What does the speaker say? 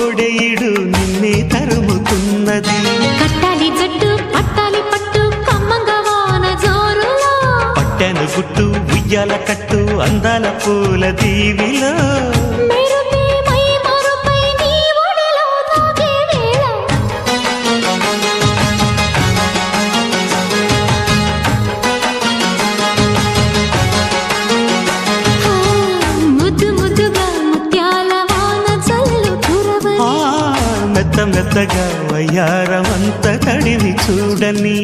కోడెయిడు నిన్నే తరుముతున్నది. కట్టాలి జట్టు పట్టాలి పట్టు కమ్మంగా వాన జోరులో, పట్టెను గుట్టు ఉయ్యాల కట్టు అందాల పూల దీవిలో. మెరుపే మై మరుపై నీ ఒడిలో తాగే వేళ, ముద్దు ముద్దుగా ముత్యాల వాన చల్లు కురవని, మెత్త మెత్తగా వయ్యారమంత తడివి చూడని.